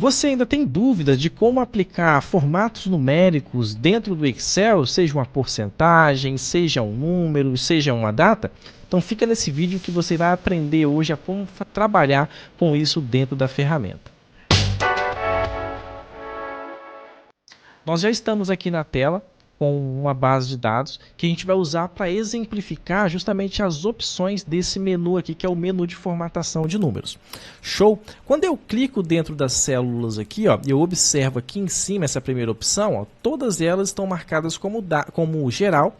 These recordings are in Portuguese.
Você ainda tem dúvidas de como aplicar formatos numéricos dentro do Excel, seja uma porcentagem, seja um número, seja uma data? Então fica nesse vídeo que você vai aprender hoje a como trabalhar com isso dentro da ferramenta. Nós já estamos aqui na tela com uma base de dados que a gente vai usar para exemplificar justamente as opções desse menu aqui, que é o menu de formatação de números. Show? Quando eu clico dentro das células aqui, ó, eu observo aqui em cima essa primeira opção, ó, todas elas estão marcadas como geral,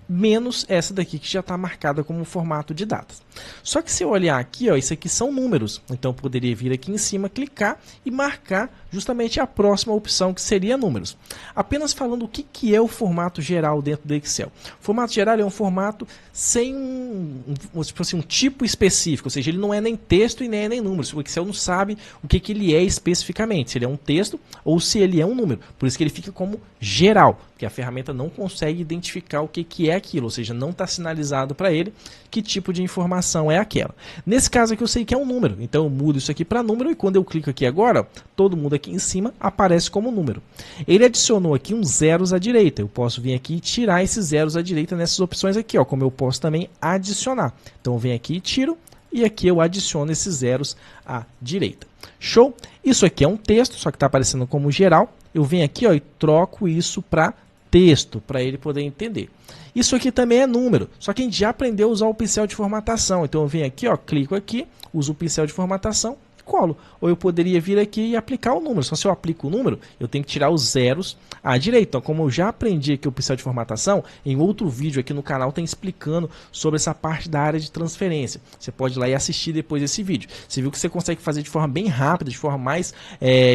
menos essa daqui que já está marcada como formato de datas. Só que se eu olhar aqui, ó, isso aqui são números, então eu poderia vir aqui em cima, clicar e marcar justamente a próxima opção, que seria números. Apenas falando o que é o formato geral dentro do Excel. O formato geral é um formato sem um tipo específico, ou seja, ele não é nem texto e nem números. O Excel não sabe o que ele é especificamente, se ele é um texto ou se ele é um número. Por isso que ele fica como geral, porque a ferramenta não consegue identificar o que é aquilo, ou seja, não está sinalizado para ele que tipo de informação é aquela. Nesse caso aqui eu sei que é um número, então eu mudo isso aqui para número e quando eu clico aqui agora, todo mundo aqui em cima aparece como número. Ele adicionou aqui uns zeros à direita, eu posso vir aqui e tirar esses zeros à direita nessas opções aqui, ó, como eu posso também adicionar. Então eu venho aqui e tiro e aqui eu adiciono esses zeros à direita. Show? Isso aqui é um texto, só que está aparecendo como geral. Eu venho aqui, ó, e troco isso para texto, para ele poder entender. Isso aqui também é número, só que a gente já aprendeu a usar o pincel de formatação. Então eu venho aqui, ó, clico aqui, uso o pincel de formatação e colo. Ou eu poderia vir aqui e aplicar o número. Só se eu aplico o número, eu tenho que tirar os zeros à direita. Então, como eu já aprendi aqui o pincel de formatação, em outro vídeo aqui no canal tem explicando sobre essa parte da área de transferência. Você pode ir lá e assistir depois desse vídeo. Você viu que você consegue fazer de forma bem rápida, de forma mais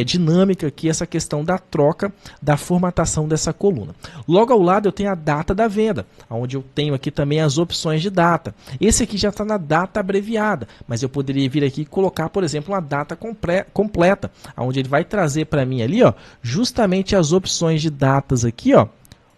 dinâmica aqui essa questão da troca, da formatação dessa coluna. Logo ao lado eu tenho a data da venda, onde eu tenho aqui também as opções de data. Esse aqui já está na data abreviada, mas eu poderia vir aqui e colocar, por exemplo, uma data completa, onde ele vai trazer para mim ali, ó, justamente as opções de datas aqui, ó,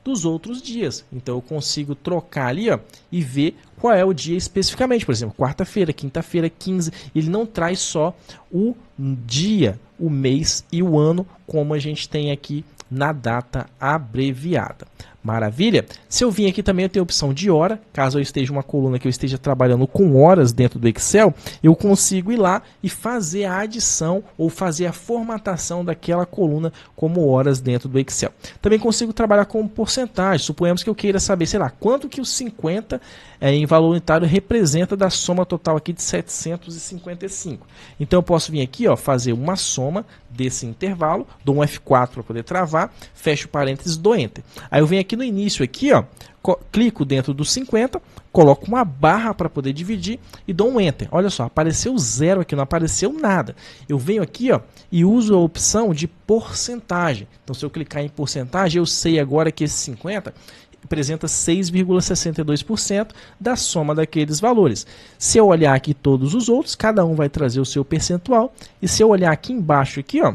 dos outros dias. Então eu consigo trocar ali, ó, e ver qual é o dia especificamente. Por exemplo, quarta-feira, quinta-feira, 15. Ele não traz só o dia, o mês e o ano, como a gente tem aqui na data abreviada. Maravilha? Se eu vim aqui também eu tenho a opção de hora, caso eu esteja uma coluna que eu esteja trabalhando com horas dentro do Excel, eu consigo ir lá e fazer a adição ou fazer a formatação daquela coluna como horas dentro do Excel. Também consigo trabalhar com porcentagem, suponhamos que eu queira saber, sei lá, quanto que o 50 em valor unitário representa da soma total aqui de 755. Então eu posso vir aqui, ó, fazer uma soma desse intervalo, dou um F4 para poder travar, fecho parênteses, dou Enter. Aí eu venho aqui no início, aqui, ó, clico dentro do 50, coloco uma barra para poder dividir e dou um Enter. Olha só, apareceu zero aqui, não apareceu nada. Eu venho aqui, ó, e uso a opção de porcentagem. Então se eu clicar em porcentagem, eu sei agora que esse 50 representa 6,62% da soma daqueles valores. Se eu olhar aqui todos os outros, cada um vai trazer o seu percentual. E se eu olhar aqui embaixo, aqui, ó,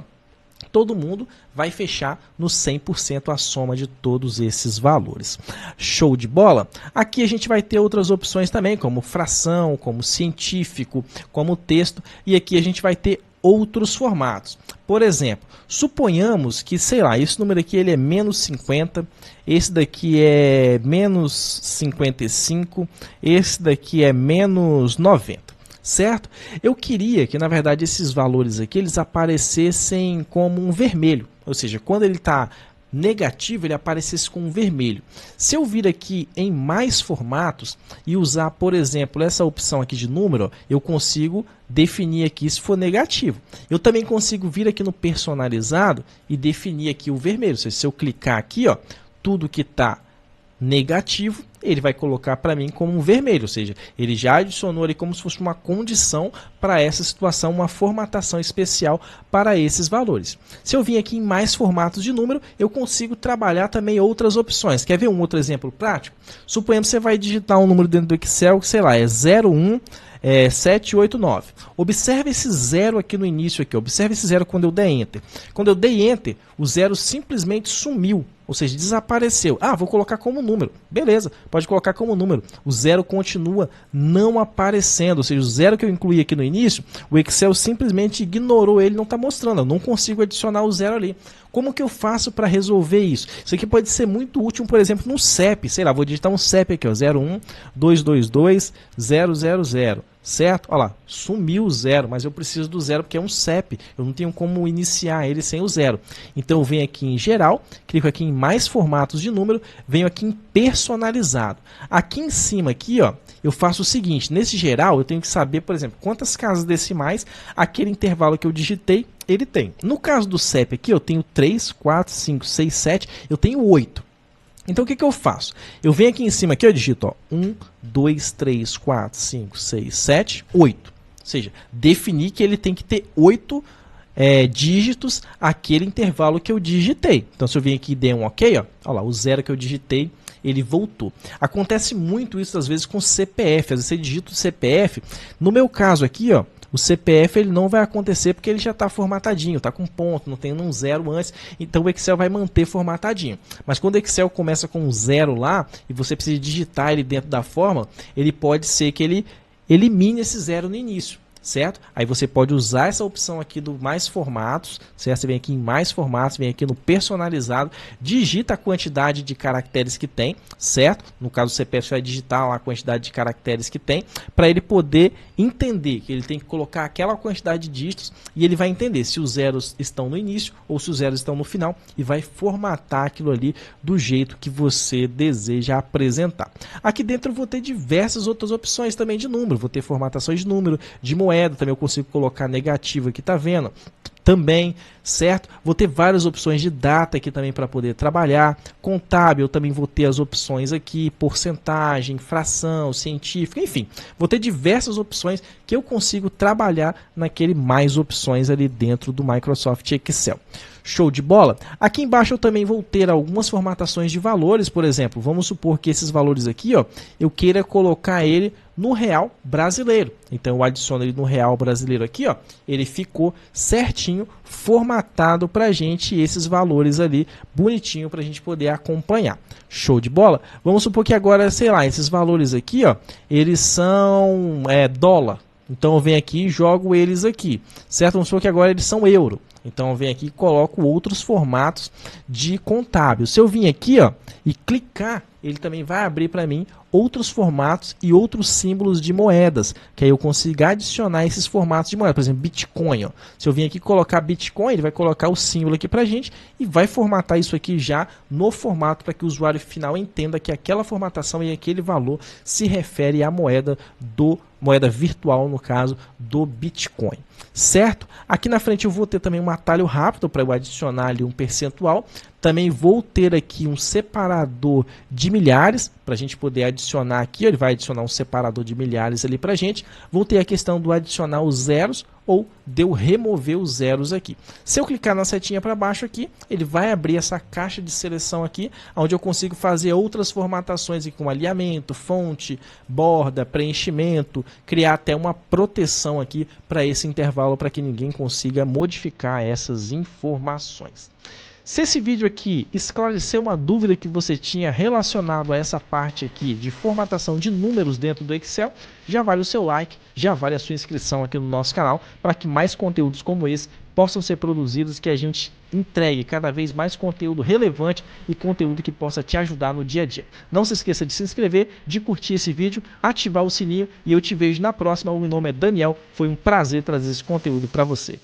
todo mundo vai fechar no 100% a soma de todos esses valores. Show de bola? Aqui a gente vai ter outras opções também, como fração, como científico, como texto. E aqui a gente vai ter outros formatos. Por exemplo, suponhamos que, sei lá, esse número aqui ele é menos 50, esse daqui é menos 55, esse daqui é menos 90. Certo? Eu queria que, na verdade, esses valores aqui eles aparecessem como um vermelho, ou seja, quando ele está negativo, ele aparecesse com um vermelho. Se eu vir aqui em mais formatos e usar, por exemplo, essa opção aqui de número, ó, eu consigo definir aqui se for negativo. Eu também consigo vir aqui no personalizado e definir aqui o vermelho. Ou seja, se eu clicar aqui, ó, tudo que está negativo, ele vai colocar para mim como um vermelho, ou seja, ele já adicionou ali como se fosse uma condição para essa situação, uma formatação especial para esses valores. Se eu vim aqui em mais formatos de número, eu consigo trabalhar também outras opções. Quer ver um outro exemplo prático? Suponhamos que você vai digitar um número dentro do Excel, que sei lá, é 01,789. Observe esse zero aqui no início, aqui. Observe esse zero quando eu der Enter. Quando eu dei Enter, o zero simplesmente sumiu. ou seja, desapareceu. Ah, vou colocar como número. Beleza, pode colocar como número. O 0 continua não aparecendo, ou seja, o 0 que eu incluí aqui no início, o Excel simplesmente ignorou ele, não está mostrando. Eu não consigo adicionar o 0 ali. Como que eu faço para resolver isso? Isso aqui pode ser muito útil, por exemplo, no CEP. Sei lá, vou digitar um CEP aqui, ó, 01-222-000. Certo? Olha lá, sumiu o 0, mas eu preciso do 0 porque é um CEP. Eu não tenho como iniciar ele sem o 0. Então eu venho aqui em geral, clico aqui em mais formatos de número, venho aqui em personalizado. Aqui em cima aqui, ó, eu faço o seguinte, nesse geral eu tenho que saber, por exemplo, quantas casas decimais aquele intervalo que eu digitei, ele tem. No caso do CEP aqui, eu tenho 3, 4, 5, 6, 7, eu tenho 8. Então o que eu faço? Eu venho aqui em cima, aqui eu digito ó, 1, 2, 3, 4, 5, 6, 7, 8. Ou seja, definir que ele tem que ter 8 dígitos aquele intervalo que eu digitei. Então se eu venho aqui e der um OK, ó, olha lá, o 0 que eu digitei, ele voltou. Acontece muito isso às vezes com CPF, às vezes você digita o CPF. No meu caso aqui, ó, o CPF ele não vai acontecer porque ele já está formatadinho, está com ponto, não tem um 0 antes, então o Excel vai manter formatadinho. Mas quando o Excel começa com um 0 lá, e você precisa digitar ele dentro da fórmula, ele pode ser que ele elimine esse 0 no início. Certo? Aí você pode usar essa opção aqui do mais formatos, certo? Você vem aqui em mais formatos, vem aqui no personalizado, digita a quantidade de caracteres que tem, certo? No caso do CPF você vai digitar lá a quantidade de caracteres que tem, para ele poder entender que ele tem que colocar aquela quantidade de dígitos e ele vai entender se os zeros estão no início ou se os zeros estão no final e vai formatar aquilo ali do jeito que você deseja apresentar. Aqui dentro eu vou ter diversas outras opções também de número, vou ter formatações de número, de moeda, também eu consigo colocar negativo aqui, tá vendo? Também, certo? Vou ter várias opções de data aqui também para poder trabalhar. Contábil, eu também vou ter as opções aqui, porcentagem, fração, científica, enfim. Vou ter diversas opções que eu consigo trabalhar naquele mais opções ali dentro do Microsoft Excel. Show de bola? Aqui embaixo eu também vou ter algumas formatações de valores, por exemplo, vamos supor que esses valores aqui, ó, eu queira colocar ele no real brasileiro. Então eu adiciono ele no real brasileiro aqui, ó, ele ficou certinho, formatado para a gente esses valores ali, bonitinho para a gente poder acompanhar. Show de bola? Vamos supor que agora, sei lá, esses valores aqui, ó, eles são dólar. Então eu venho aqui e jogo eles aqui, certo? Vamos supor que agora eles são euro. Então eu venho aqui e coloco outros formatos de contábil. Se eu vir aqui ó, e clicar, ele também vai abrir para mim outros formatos e outros símbolos de moedas, que aí eu consigo adicionar esses formatos de moeda. Por exemplo, Bitcoin. Ó. Se eu vir aqui colocar Bitcoin, ele vai colocar o símbolo aqui para a gente e vai formatar isso aqui já no formato para que o usuário final entenda que aquela formatação e aquele valor se refere à moeda virtual, no caso, do Bitcoin. Certo? Aqui na frente eu vou ter também um atalho rápido para eu adicionar ali um percentual. Também vou ter aqui um separador de milhares, para a gente poder adicionar aqui, ele vai adicionar um separador de milhares ali para a gente. Vou ter a questão do adicionar os zeros ou de eu remover os zeros aqui. Se eu clicar na setinha para baixo aqui, ele vai abrir essa caixa de seleção aqui, onde eu consigo fazer outras formatações aqui, como alinhamento, fonte, borda, preenchimento, criar até uma proteção aqui para esse intervalo, para que ninguém consiga modificar essas informações. Se esse vídeo aqui esclareceu uma dúvida que você tinha relacionado a essa parte aqui de formatação de números dentro do Excel, já vale o seu like, já vale a sua inscrição aqui no nosso canal, para que mais conteúdos como esse possam ser produzidos, que a gente entregue cada vez mais conteúdo relevante e conteúdo que possa te ajudar no dia a dia. Não se esqueça de se inscrever, de curtir esse vídeo, ativar o sininho e eu te vejo na próxima. O meu nome é Daniel, foi um prazer trazer esse conteúdo para você.